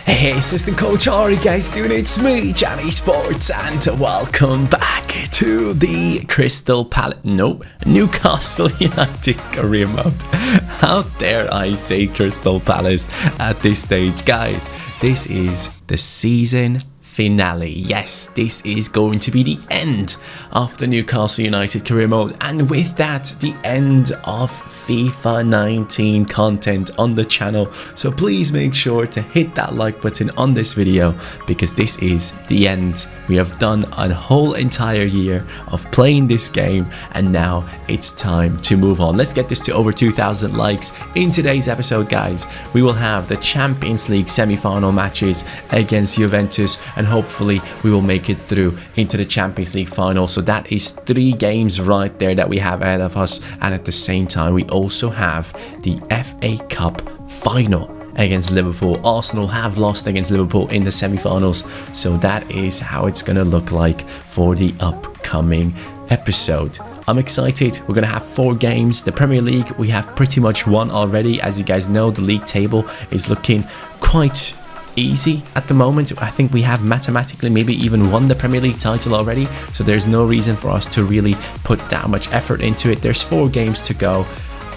Hey, assistant coach Ari, guys, doing it's me, Canisports, and welcome back to the Newcastle United Career Mode. How dare I say Crystal Palace at this stage, guys? This is the season finale. Yes, this is going to be the end of the Newcastle United Career Mode, and with that, the end of FIFA 19 content on the channel. So please make sure to hit that like button on this video, because this is the end. We have done a whole entire year of playing this game, and now it's time to move on. Let's get this to over 2,000 likes. In today's episode, guys, we will have the Champions League semi-final matches against Juventus, and hopefully we will make it through into the Champions League final. So that is 3 games right there that we have ahead of us, and at the same time we also have the FA Cup final against Liverpool. Arsenal have lost against Liverpool in the semi-finals, so that is how it's gonna look like for the upcoming episode. I'm excited. We're gonna have 4 games. The Premier League we have pretty much won already. As you guys know, the league table is looking quite easy at the moment. I think we have mathematically maybe even won the Premier League title already, so there's no reason for us to really put that much effort into it. There's 4 games to go.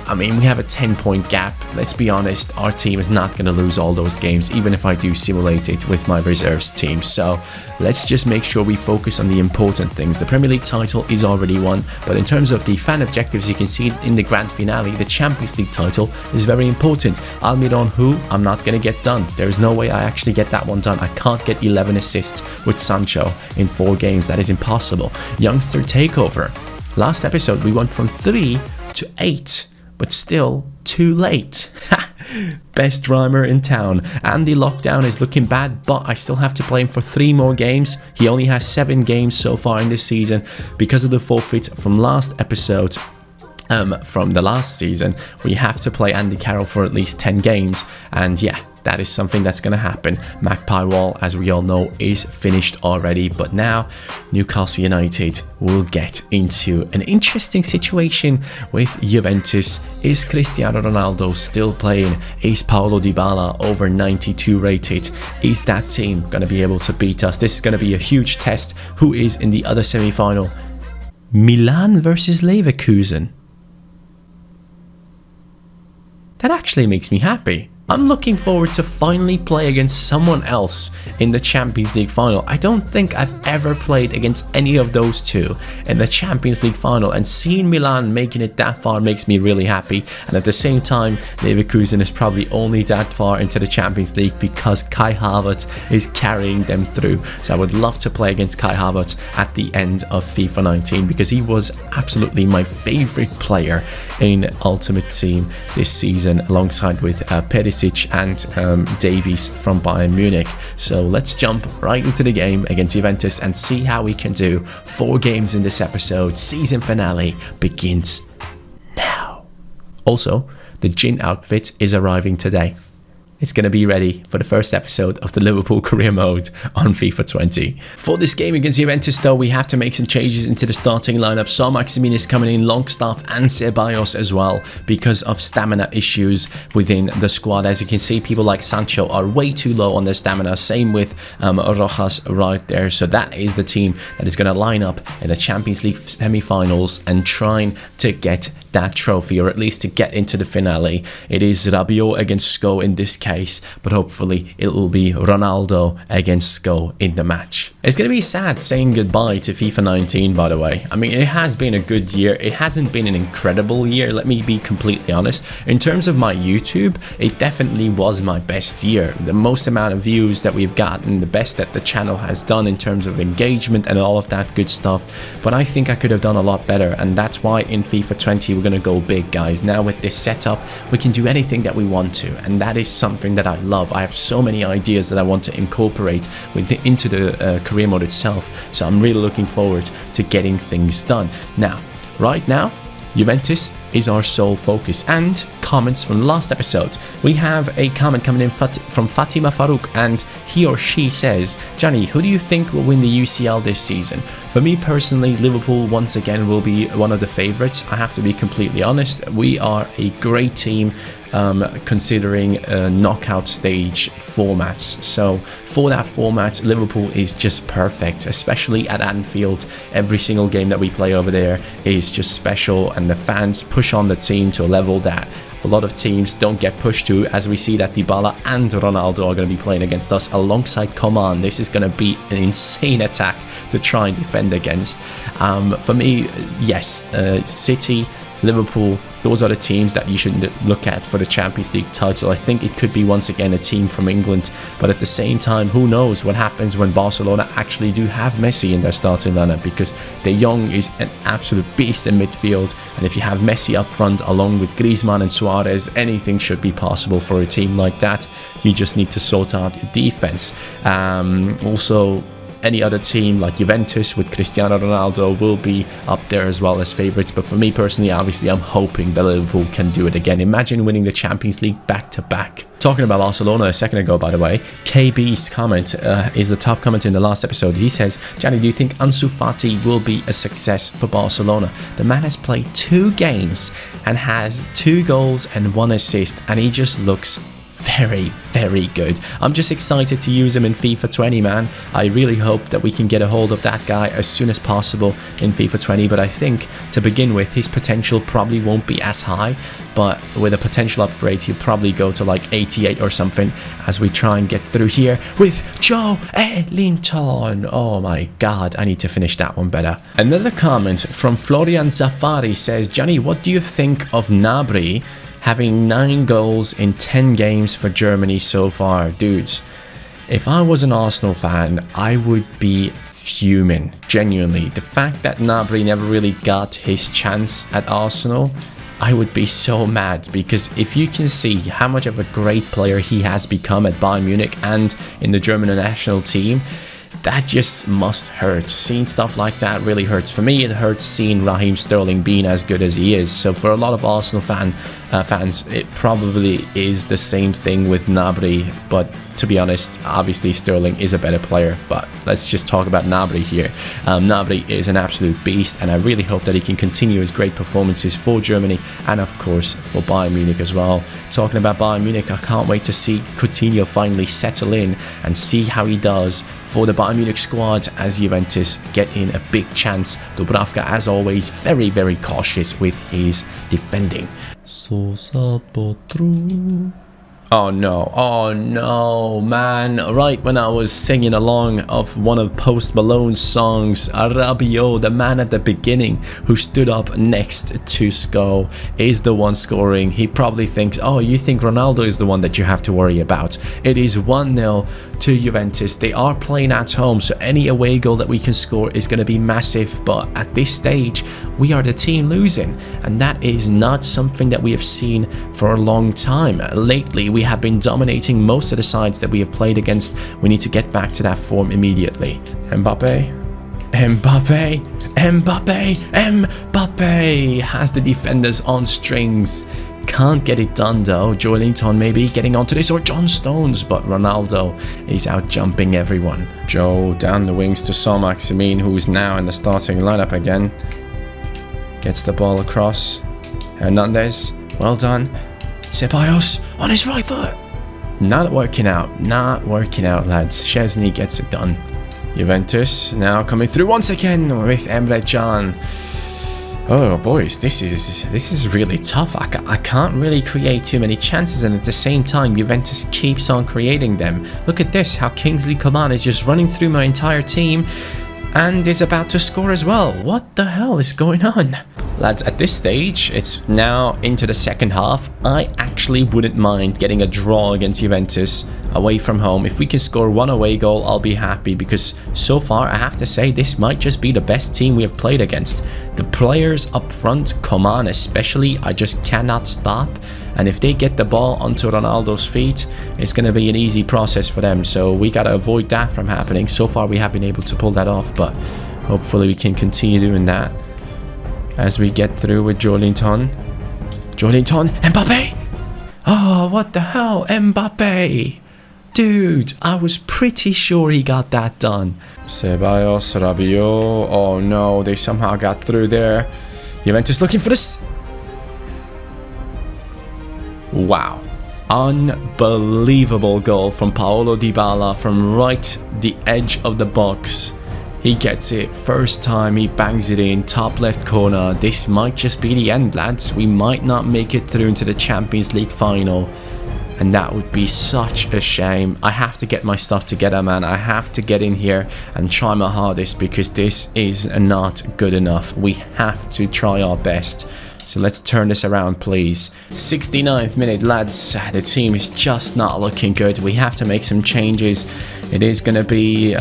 I mean, we have a 10-point gap. Let's be honest, our team is not going to lose all those games, even if I do simulate it with my reserves team. So let's just make sure we focus on the important things. The Premier League title is already won, but in terms of the fan objectives, you can see in the grand finale, the Champions League title is very important. Almiron, who I'm not going to get done. There is no way I actually get that one done. I can't get 11 assists with Sancho in 4 games. That is impossible. Youngster takeover. Last episode, we went from 3 to 8. But still too late. Best rhymer in town. And the lockdown is looking bad, but I still have to play him for 3 more games. He only has 7 games so far in this season because of the forfeit from last episode. From the last season, we have to play Andy Carroll for at least 10 games, and yeah, that is something that's going to happen. Magpie Wall, as we all know, is finished already, but now Newcastle United will get into an interesting situation with Juventus. Is Cristiano Ronaldo still playing? Is Paulo Dybala over 92 rated? Is that team going to be able to beat us? This is going to be a huge test. Who is in the other semi-final? Milan versus Leverkusen. That actually makes me happy. I'm looking forward to finally play against someone else in the Champions League final. I don't think I've ever played against any of those two in the Champions League final, and seeing Milan making it that far makes me really happy. And at the same time, Leverkusen is probably only that far into the Champions League because Kai Havertz is carrying them through. So I would love to play against Kai Havertz at the end of FIFA 19, because he was absolutely my favorite player in Ultimate Team this season, alongside with Perisic and Davies from Bayern Munich. So let's jump right into the game against Juventus and see how we can do. 4 games in this episode. Season finale begins now. Also, the Jin outfit is arriving today. It's going to be ready for the first episode of the Liverpool Career Mode on FIFA 20. For this game against Juventus, though, we have to make some changes into the starting lineup. Saul Maximin is coming in, Longstaff and Ceballos as well, because of stamina issues within the squad. As you can see, people like Sancho are way too low on their stamina. Same with Rojas right there. So that is the team that is going to line up in the Champions League semi-finals and trying to get that trophy, or at least to get into the finale. It is Rabiot against Sko in this case, but hopefully it will be Ronaldo against Sko in the match. It's going to be sad saying goodbye to FIFA 19, by the way. I mean, it has been a good year. It hasn't been an incredible year, let me be completely honest. In terms of my YouTube, it definitely was my best year. The most amount of views that we've gotten, the best that the channel has done in terms of engagement and all of that good stuff. But I think I could have done a lot better, and that's why in FIFA 20 we're going to go big, guys. Now with this setup, we can do anything that we want to, and that is something that I love. I have so many ideas that I want to incorporate into the career mode itself, so I'm really looking forward to getting things done. Now, right now, Juventus is our sole focus. And comments from the last episode. We have a comment coming in from Fatima Farouk, and he or she says, Johnny, who do you think will win the UCL this season? For me personally, Liverpool once again will be one of the favourites. I have to be completely honest. We are a great team. considering knockout stage formats. So for that format, Liverpool is just perfect, especially at Anfield. Every single game that we play over there is just special, and the fans push on the team to a level that a lot of teams don't get pushed to, as we see that Dybala and Ronaldo are going to be playing against us alongside Coman. This is going to be an insane attack to try and defend against. For me, yes, City, Liverpool, those are the teams that you should look at for the Champions League title. I think it could be once again a team from England, but at the same time, who knows what happens when Barcelona actually do have Messi in their starting lineup, because De Jong is an absolute beast in midfield, and if you have Messi up front along with Griezmann and Suarez, anything should be possible for a team like that. You just need to sort out your defense. Also, any other team like Juventus with Cristiano Ronaldo will be up there as well as favourites. But for me personally, obviously, I'm hoping that Liverpool can do it again. Imagine winning the Champions League back-to-back. Talking about Barcelona a second ago, by the way, KB's comment is the top comment in the last episode. He says, Gianni, do you think Ansu Fati will be a success for Barcelona? The man has played 2 games and has 2 goals and 1 assist, and he just looks very good. I'm just excited to use him in FIFA 20, man. I really hope that we can get a hold of that guy as soon as possible in FIFA 20, but I think to begin with, his potential probably won't be as high, but with a potential upgrade, he'll probably go to like 88 or something as we try and get through here with Joe Ellington. Oh my god, I need to finish that one better. Another comment from Florian Zafari says, Gianni, what do you think of Gnabry having 9 goals in 10 games for Germany so far? Dudes, if I was an Arsenal fan, I would be fuming. Genuinely, the fact that Gnabry never really got his chance at Arsenal, I would be so mad, because if you can see how much of a great player he has become at Bayern Munich and in the German national team, that just must hurt. Seeing stuff like that really hurts. For me, it hurts seeing Raheem Sterling being as good as he is. So for a lot of Arsenal fans, it probably is the same thing with Gnabry. But to be honest, obviously Sterling is a better player. But let's just talk about Gnabry here. Gnabry is an absolute beast, and I really hope that he can continue his great performances for Germany and of course for Bayern Munich as well. Talking about Bayern Munich, I can't wait to see Coutinho finally settle in and see how he does for the Bayern Munich squad as Juventus get in a big chance. Dubravka, as always, very cautious with his defending. Oh no, man. Right when I was singing along of one of Post Malone's songs, Rabiot, the man at the beginning who stood up next to Sko, is the one scoring. He probably thinks, oh, you think Ronaldo is the one that you have to worry about. It is 1-0 to Juventus. They are playing at home, so any away goal that we can score is going to be massive, but at this stage, we are the team losing, and that is not something that we have seen for a long time. Lately, we have been dominating most of the sides that we have played against. We need to get back to that form immediately. Mbappe has the defenders on strings. Can't get it done though. Joe Ellington maybe getting onto this, or John Stones, but Ronaldo is out jumping everyone. Joe down the wings to Saint-Maximin, who is now in the starting lineup again. Gets the ball across. Hernandez, well done. Ceballos on his right foot. Not working out, lads. Szczesny gets it done. Juventus now coming through once again with Emre Can. Oh boys, this is really tough. I can't really create too many chances, and at the same time Juventus keeps on creating them. Look at this, how Kingsley Coman is just running through my entire team and is about to score as well. What the hell is going on? Lads, at this stage, it's now into the second half. I actually wouldn't mind getting a draw against Juventus away from home. If we can score 1 away goal, I'll be happy, because so far, I have to say, this might just be the best team we have played against. The players up front, Coman especially, I just cannot stop. And if they get the ball onto Ronaldo's feet, it's going to be an easy process for them. So we got to avoid that from happening. So far, we have been able to pull that off, but hopefully we can continue doing that as we get through with Joe Ellington. Mbappe! Oh, what the hell? Mbappe! Dude, I was pretty sure he got that done. Ceballos, Rabiot. Oh no, they somehow got through there. Juventus looking for this. Wow. Unbelievable goal from Paulo Dybala from right the edge of the box. He gets it. First time he bangs it in. Top left corner. This might just be the end, lads. We might not make it through into the Champions League final. And that would be such a shame. I have to get my stuff together, man. I have to get in here and try my hardest because this is not good enough. We have to try our best. So let's turn this around, please. 69th minute, lads. The team is just not looking good. We have to make some changes. It is going to be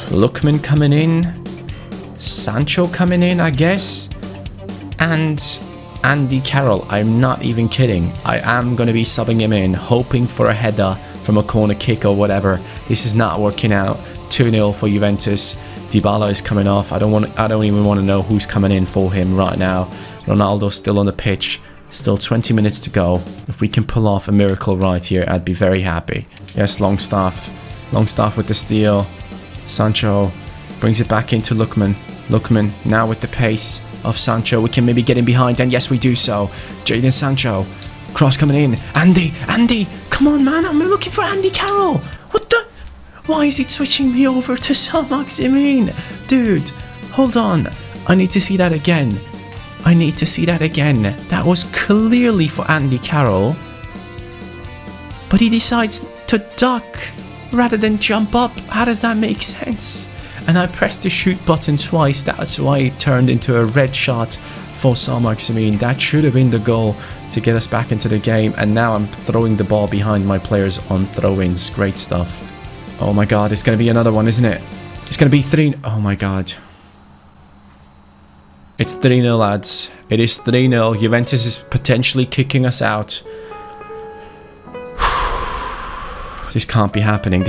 Lookman coming in. Sancho coming in, I guess. And Andy Carroll, I'm not even kidding. I am going to be subbing him in, hoping for a header from a corner kick or whatever. This is not working out. 2-0 for Juventus. Dybala is coming off. I don't even want to know who's coming in for him right now. Ronaldo's still on the pitch. Still 20 minutes to go. If we can pull off a miracle right here, I'd be very happy. Yes, Longstaff. Longstaff with the steal. Sancho brings it back into Lookman. Lookman now with the pace of Sancho. We can maybe get in behind, and yes, we do so. Jadon Sancho. Cross coming in. Andy! Come on, man. I'm looking for Andy Carroll. What the? Why is he switching me over to Saint-Maximin? Dude, hold on. I need to see that again. That was clearly for Andy Carroll. But he decides to duck rather than jump up. How does that make sense? And I pressed the shoot button twice. That's why it turned into a red shot for Saint-Maximin. That should have been the goal to get us back into the game. And now I'm throwing the ball behind my players on throw-ins. Great stuff. Oh my god, it's going to be another one, isn't it? It's going to be 3... Oh my god. It's 3-0, lads. It is 3-0. Juventus is potentially kicking us out. This can't be happening.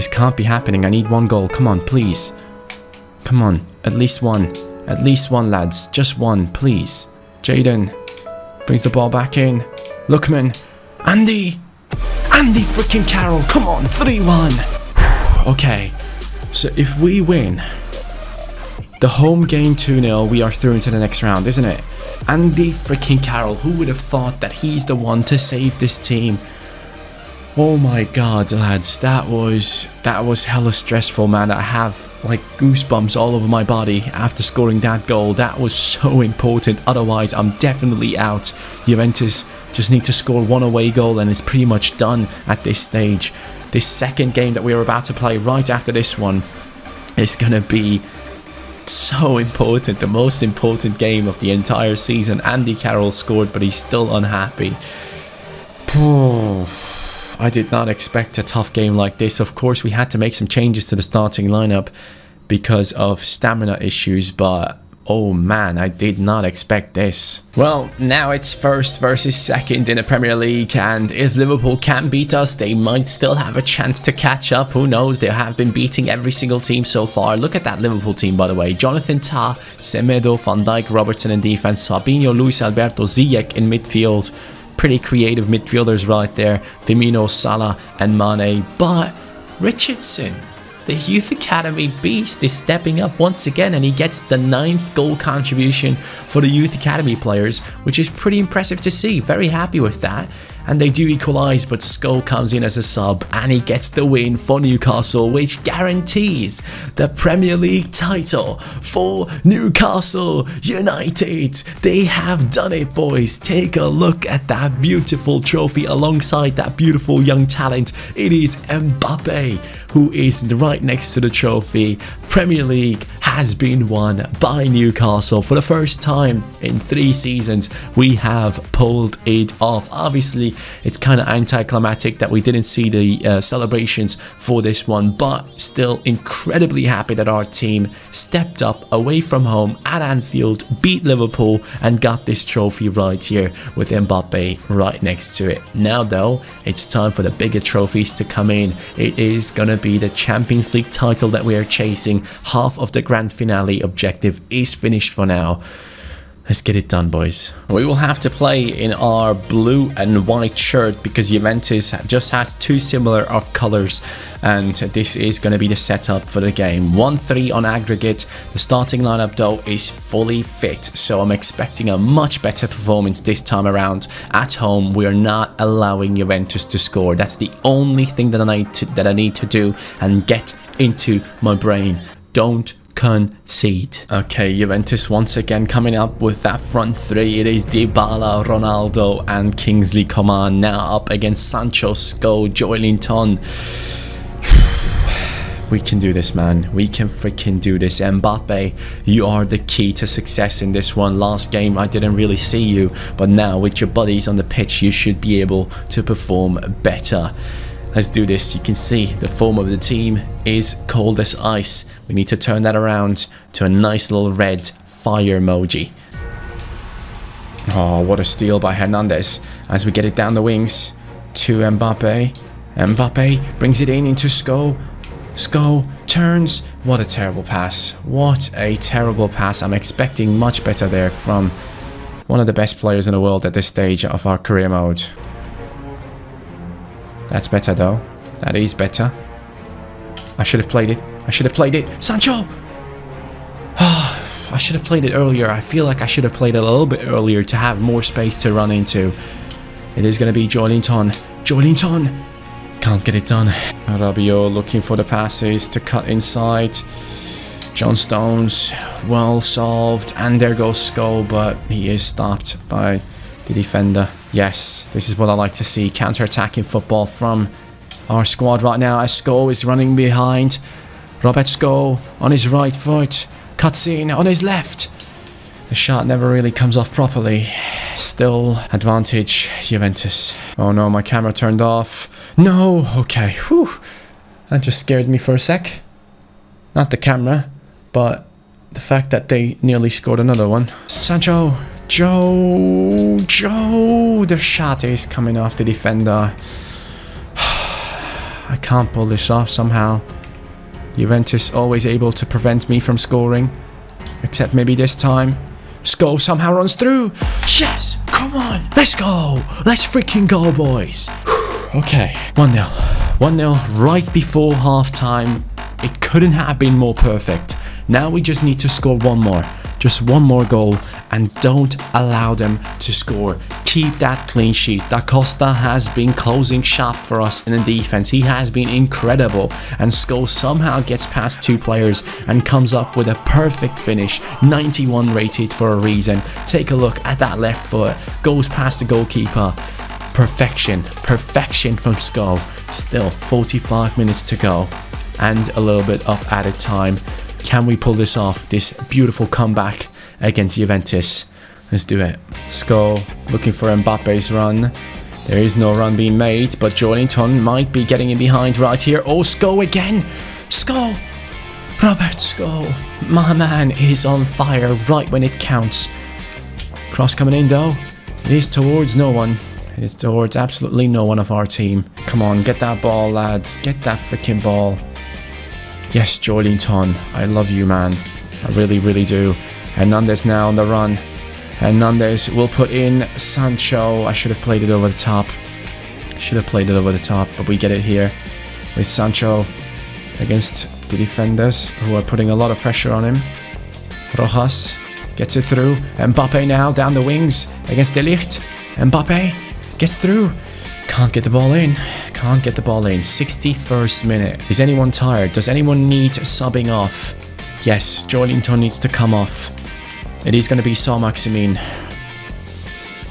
I need one goal. Come on, please. Come on. At least one. Lads. Just one, please. Jadon brings the ball back in. Lookman. Andy freaking Carroll. Come on. 3-1. Okay, so if we win the home game 2-0, we are through into the next round, isn't it? Andy freaking Carroll, who would have thought that he's the one to save this team? Oh my god, lads, that was hella stressful, man. I have like goosebumps all over my body after scoring that goal. That was so important, otherwise I'm definitely out. Juventus just need to score one away goal and it's pretty much done at this stage. This second game that we are about to play right after this one is going to be so important. The most important game of the entire season. Andy Carroll scored, but he's still unhappy. I did not expect a tough game like this. Of course, we had to make some changes to the starting lineup because of stamina issues, but oh man, I did not expect this. Well, now it's first versus second in the Premier League, and if Liverpool can beat us, they might still have a chance to catch up. Who knows? They have been beating every single team so far. Look at that Liverpool team, by the way. Jonathan Tah, Semedo, Van Dijk, Robertson in defense, Fabinho, Luis Alberto, Ziyech in midfield. Pretty creative midfielders right there. Firmino, Salah and Mane. But Richardson, the Youth Academy beast, is stepping up once again, and he gets the 9th goal contribution for the Youth Academy players, which is pretty impressive to see. Very happy with that. And they do equalise, but Skull comes in as a sub, and he gets the win for Newcastle, which guarantees the Premier League title for Newcastle United. They have done it, boys. Take a look at that beautiful trophy alongside that beautiful young talent. It is Mbappe who is right next to the trophy. Premier League has been won by Newcastle for the first time in 3 seasons. We have pulled it off. Obviously, it's kind of anticlimactic that we didn't see the celebrations for this one, but still incredibly happy that our team stepped up away from home at Anfield, beat Liverpool, and got this trophy right here with Mbappe right next to it. Now though, it's time for the bigger trophies to come in. It is gonna be the Champions League title that we are chasing. Half of the grand finale objective is finished for now. Let's get it done, boys. We will have to play in our blue and white shirt because Juventus just has two similar of colors, and this is going to be the setup for the game. 1-3 on aggregate. The starting lineup though is fully fit, so I'm expecting a much better performance this time around. At home, we are not allowing Juventus to score. That's the only thing that I need to do and get into my brain. Don't concede. Okay, Juventus once again coming up with that front three. It is Dybala, Ronaldo and Kingsley Coman now up against Sancho, Sko, Joelinton. We can do this, man. We can freaking do this. Mbappe, you are the key to success in this one. Last game I didn't really see you, but now with your buddies on the pitch you should be able to perform better. Let's do this. You can see the form of the team is cold as ice. We need to turn that around to a nice little red fire emoji. Oh, what a steal by Hernandez as we get it down the wings to Mbappe. Mbappe brings it in into Sko. Sko turns. What a terrible pass. What a terrible pass. I'm expecting much better there from one of the best players in the world at this stage of our career mode. That's better though. That is better. I should have played it. I should have played it. Sancho! I should have played it earlier. I feel like I should have played it a little bit earlier to have more space to run into. It is going to be Joelinton. Joelinton! Can't get it done. Rabiot looking for the passes to cut inside. John Stones, well solved. And there goes Sko, but he is stopped by the defender. Yes, this is what I like to see. Counter-attacking football from our squad right now as Sko is running behind. Robert Sko on his right foot. Cuts in on his left. The shot never really comes off properly. Still advantage Juventus. Oh no, my camera turned off. No, okay. Whew. That just scared me for a sec. Not the camera, but the fact that they nearly scored another one. Sancho. Joe, the shot is coming off the defender. I can't pull this off somehow. Juventus always able to prevent me from scoring, except maybe this time. Sko somehow runs through. Yes, come on, let's go. Let's freaking go, boys. Okay, 1-0. 1-0 right before half-time. It couldn't have been more perfect. Now we just need to score one more. Just one more goal and don't allow them to score. Keep that clean sheet. Da Costa has been closing shop for us in the defense. He has been incredible, and Sko somehow gets past two players and comes up with a perfect finish. 91 rated for a reason. Take a look at that left foot. Goes past the goalkeeper. Perfection. Perfection from Sko. Still 45 minutes to go and a little bit of added time. Can we pull this off? This beautiful comeback against Juventus. Let's do it. Sko looking for Mbappe's run. There is no run being made, but Joelinton might be getting in behind right here. Oh, Sko again. Sko. Robert Sko. My man is on fire right when it counts. Cross coming in though. It is towards no one. It is towards absolutely no one of our team. Come on, get that ball, lads. Get that freaking ball. Yes, Joelinton, I love you, man. I really, really do. Hernandez now on the run. Hernandez will put in Sancho. I should have played it over the top. But we get it here with Sancho against the defenders who are putting a lot of pressure on him. Rojas gets it through. Mbappe now down the wings against De Ligt. Mbappe gets through. Can't get the ball in. 61st minute. Is anyone tired? Does anyone need subbing off? Yes, Joelinton needs to come off. It is going to be Saint-Maximin.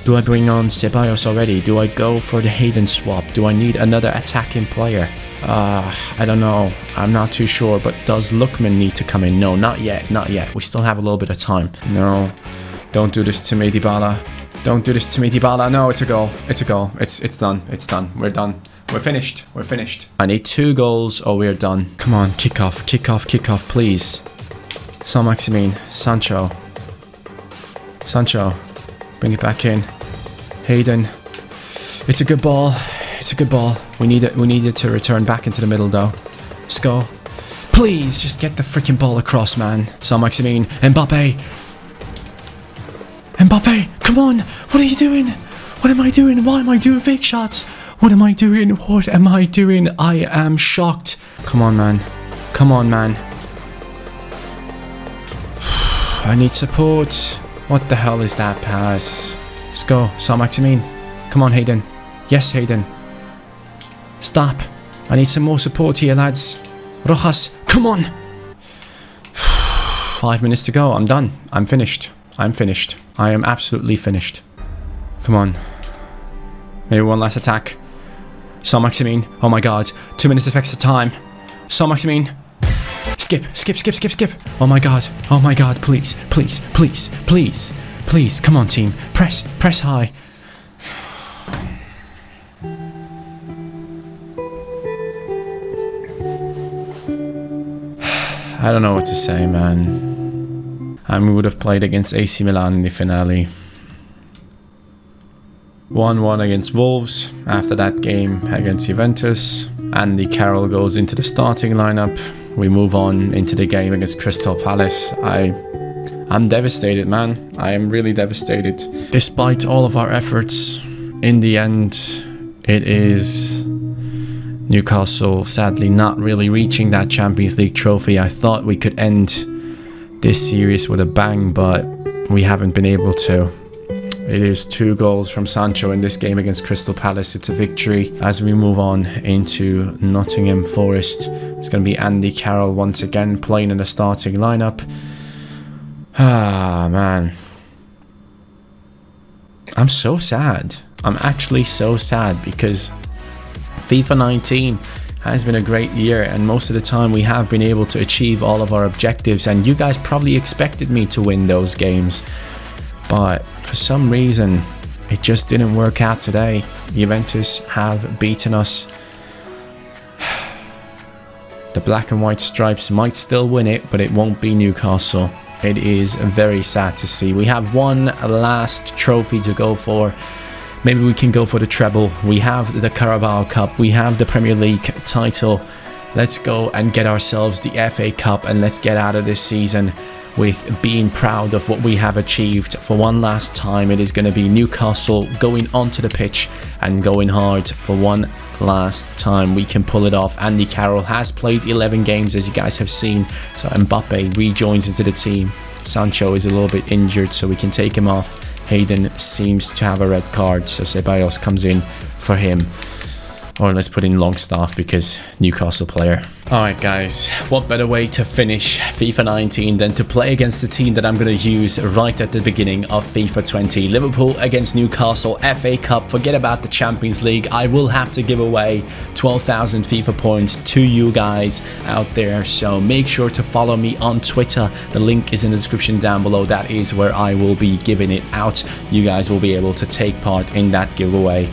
Do I bring on Ceballos already? Do I go for the Hayden swap? Do I need another attacking player? I don't know. I'm not too sure, but does Lookman need to come in? No, not yet. We still have a little bit of time. No, don't do this to me, Dybala. Don't do this to me, Dybala. No, it's a goal. It's done. We're done. We're finished. I need 2 goals or we're done. Come on, kick off, please. Saint-Maximin, Sancho, bring it back in. Hayden, it's a good ball. We need it to return back into the middle though. Sko, please just get the freaking ball across, man. Saint-Maximin, Mbappe. Mbappe, come on. What are you doing? What am I doing? Why am I doing fake shots? What am I doing? What am I doing? I am shocked. Come on, man. Come on, man. I need support. What the hell is that pass? Let's go. Saint-Maximin. Come on, Hayden. Yes, Hayden. Stop. I need some more support here, lads. Rojas, come on. 5 minutes to go. I'm done. I'm finished. I'm finished. I am absolutely finished. Come on. Maybe one last attack. Saint-Maximin. Oh my god. 2 minutes of extra time. Saint-Maximin. Skip, skip, skip, skip, skip. Oh my god. Oh my god. Please, please, please, please, please. Come on, team. Press, press high. I don't know what to say, man. And we would have played against AC Milan in the finale. 1-1 against Wolves. After that game against Juventus. Andy Carroll goes into the starting lineup. We move on into the game against Crystal Palace. I'm devastated, man. I am really devastated. Despite all of our efforts, in the end, it is Newcastle sadly not really reaching that Champions League trophy. I thought we could end this series with a bang, but we haven't been able to. It is 2 goals from Sancho in this game against Crystal Palace. It's a victory. As we move on into Nottingham Forest, it's going to be Andy Carroll once again playing in the starting lineup. Ah, man. I'm so sad. I'm actually so sad because FIFA 19 has been a great year, and most of the time we have been able to achieve all of our objectives, and you guys probably expected me to win those games, but for some reason it just didn't work out today. Juventus have beaten us. The black and white stripes might still win it, but it won't be Newcastle. It is very sad to see. We have one last trophy to go for. Maybe we can go for the treble. We have the Carabao Cup. We have the Premier League title. Let's go and get ourselves the FA Cup, and let's get out of this season with being proud of what we have achieved. For one last time, it is going to be Newcastle going onto the pitch and going hard for one last time. We can pull it off. Andy Carroll has played 11 games, as you guys have seen. So Mbappe rejoins into the team. Sancho is a little bit injured, so we can take him off. Hayden seems to have a red card, so Ceballos comes in for him. Or let's put in Longstaff because Newcastle player. Alright guys, what better way to finish FIFA 19 than to play against the team that I'm going to use right at the beginning of FIFA 20. Liverpool against Newcastle, FA Cup. Forget about the Champions League. I will have to give away 12,000 FIFA points to you guys out there. So make sure to follow me on Twitter. The link is in the description down below. That is where I will be giving it out. You guys will be able to take part in that giveaway.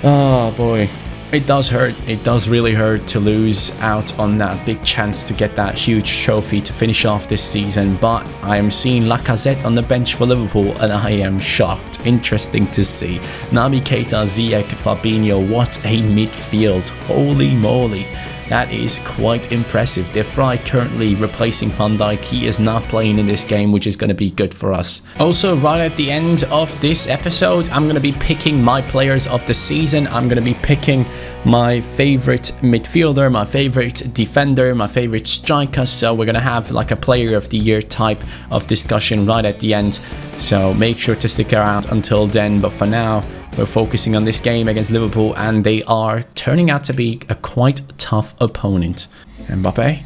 Oh boy. It does hurt. It does really hurt to lose out on that big chance to get that huge trophy to finish off this season, but I am seeing Lacazette on the bench for Liverpool and I am shocked. Interesting to see. Naby Keita, Ziyech, Fabinho, what a midfield. Holy moly. That is quite impressive. De Vrij currently replacing Van Dijk. He is not playing in this game, which is going to be good for us. Also, right at the end of this episode, I'm going to be picking my players of the season. I'm going to be picking my favorite midfielder, my favorite defender, my favorite striker. So we're going to have like a player of the year type of discussion right at the end. So make sure to stick around until then. But for now, we're focusing on this game against Liverpool, and they are turning out to be a quite tough opponent. Mbappe,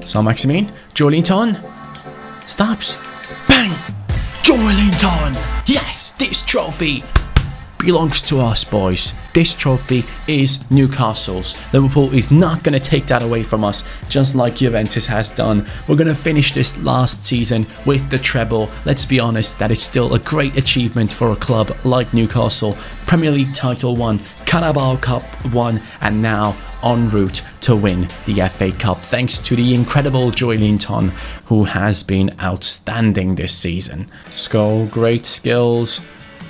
Saint-Maximin, Joelinton, stops, bang, Joelinton. Yes, this trophy belongs to us, boys. This trophy is Newcastle's. Liverpool is not going to take that away from us, just like Juventus has done. We're going to finish this last season with the treble. Let's be honest, that is still a great achievement for a club like Newcastle. Premier League title won, Carabao Cup won, and now en route to win the FA Cup, thanks to the incredible Joelinton, who has been outstanding this season. Let's go, great skills,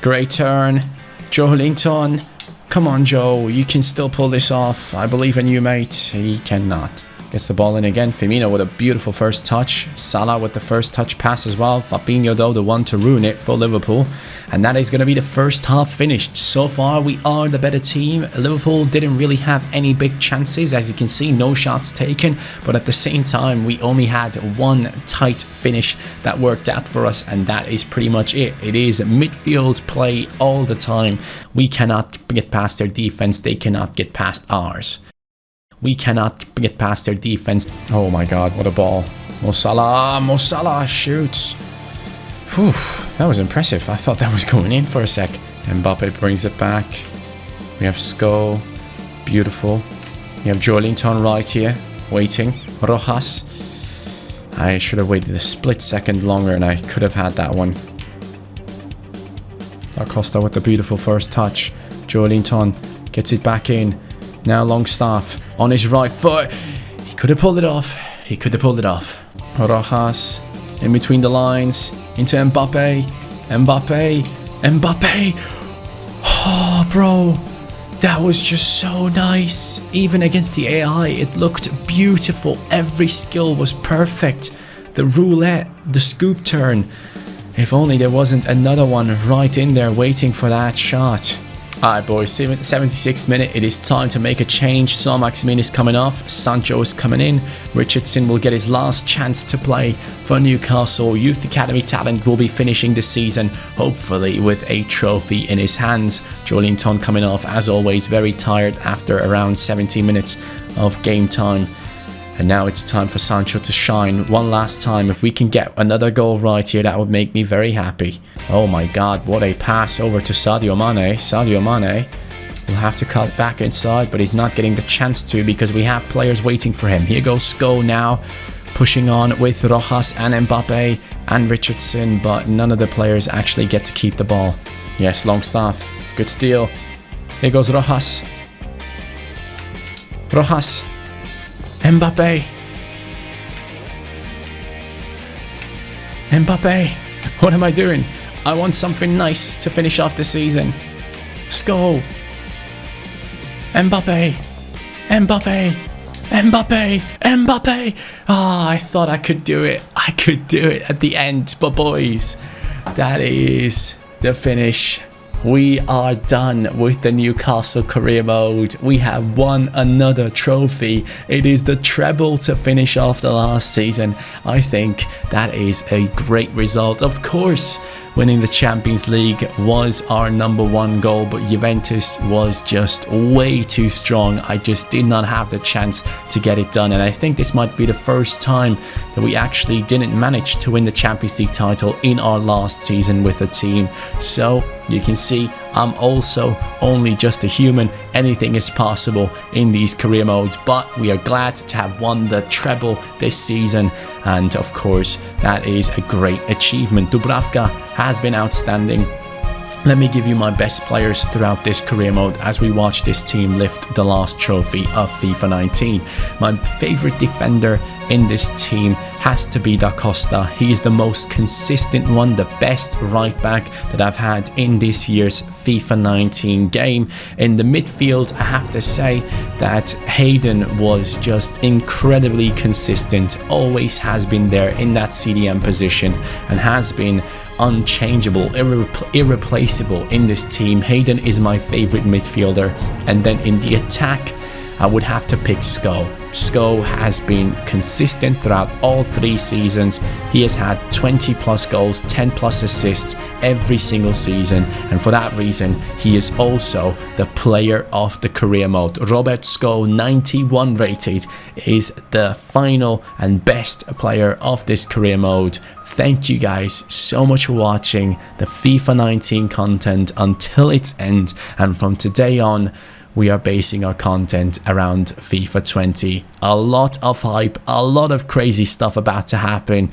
great turn. Joelinton, come on Joe, you can still pull this off. I believe in you, mate. He cannot. Gets the ball in again. Firmino with a beautiful first touch. Salah with the first touch pass as well. Fabinho, though, the one to ruin it for Liverpool. And that is going to be the first half finished. So far, we are the better team. Liverpool didn't really have any big chances. As you can see, no shots taken. But at the same time, we only had one tight finish that worked out for us. And that is pretty much it. It is midfield play all the time. We cannot get past their defense. They cannot get past ours. We cannot get past their defense. Oh my god, what a ball. Mo Salah shoots. Whew, that was impressive. I thought that was going in for a sec. Mbappe brings it back. We have Sko. Beautiful. We have Joelinton right here, waiting. Rojas. I should have waited a split second longer and I could have had that one. Da Costa with the beautiful first touch. Joelinton gets it back in. Now Longstaff on his right foot. He could have pulled it off. He could have pulled it off. Rojas in between the lines into Mbappe. Mbappe. Oh, bro. That was just so nice. Even against the AI, it looked beautiful. Every skill was perfect. The roulette, the scoop turn. If only there wasn't another one right in there waiting for that shot. Alright boys, 76th minute, it is time to make a change. Saint-Maximin is coming off, Sancho is coming in, Richardson will get his last chance to play for Newcastle. Youth Academy talent will be finishing the season, hopefully with a trophy in his hands. Joelinton coming off, as always, very tired after around 70 minutes of game time. And now it's time for Sancho to shine one last time. If we can get another goal right here, that would make me very happy. Oh my god, what a pass over to Sadio Mane. Sadio Mane will have to cut back inside, but he's not getting the chance to because we have players waiting for him. Here goes Sko now, pushing on with Rojas and Mbappe and Richardson, but none of the players actually get to keep the ball. Yes, Longstaff, good steal. Here goes Rojas. Rojas. Mbappe. What am I doing? I want something nice to finish off the season. Sko. Mbappe. Ah, I thought I could do it. I could do it at the end. But boys, that is the finish. We are done with the Newcastle Career Mode. We have won another trophy. It is the treble to finish off the last season. I think that is a great result. Of course, winning the Champions League was our #1 goal, but Juventus was just way too strong. I just did not have the chance to get it done, and I think this might be the first time that we actually didn't manage to win the Champions League title in our last season with a team. So you can see I'm also only just a human. Anything is possible in these career modes, but we are glad to have won the treble this season, and of course that is a great achievement. Dubravka has been outstanding. Let me give you my best players throughout this career mode as we watch this team lift the last trophy of FIFA 19. My favorite defender in this team has to be Da Costa. He is the most consistent one, the best right back that I've had in this year's FIFA 19 game. In the midfield, I have to say that Hayden was just incredibly consistent, always has been there in that CDM position and has been unchangeable, irreplaceable in this team. Hayden is my favorite midfielder. And then in the attack, I would have to pick Sko. Sko has been consistent throughout all 3 seasons. He has had 20 plus goals, 10 plus assists every single season, and for that reason he is also the player of the career mode. Robert Sko, 91 rated, is the final and best player of this career mode. Thank you guys so much for watching the FIFA 19 content until its end, and from today on we are basing our content around FIFA 20. A lot of hype, a lot of crazy stuff about to happen.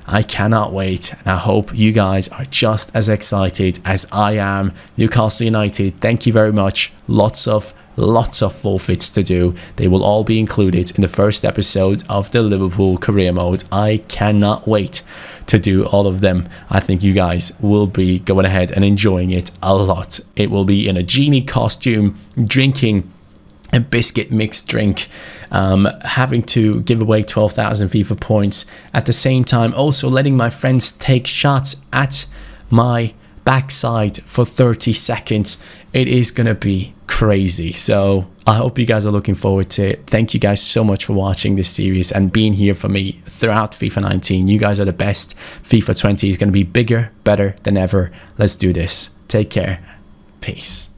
I cannot wait, and I hope you guys are just as excited as I am. Newcastle United, thank you very much. Lots of forfeits to do. They will all be included in the first episode of the Liverpool Career Mode. I cannot wait to do all of them. I think you guys will be going ahead and enjoying it a lot. It will be in a genie costume, drinking a biscuit mixed drink, having to give away 12,000 FIFA points, at the same time also letting my friends take shots at my backside for 30 seconds. It is gonna be crazy. So I hope you guys are looking forward to it. Thank you guys so much for watching this series and being here for me throughout FIFA 19. You guys are the best. FIFA 20 is gonna be bigger, better than ever. Let's do this. Take care. Peace.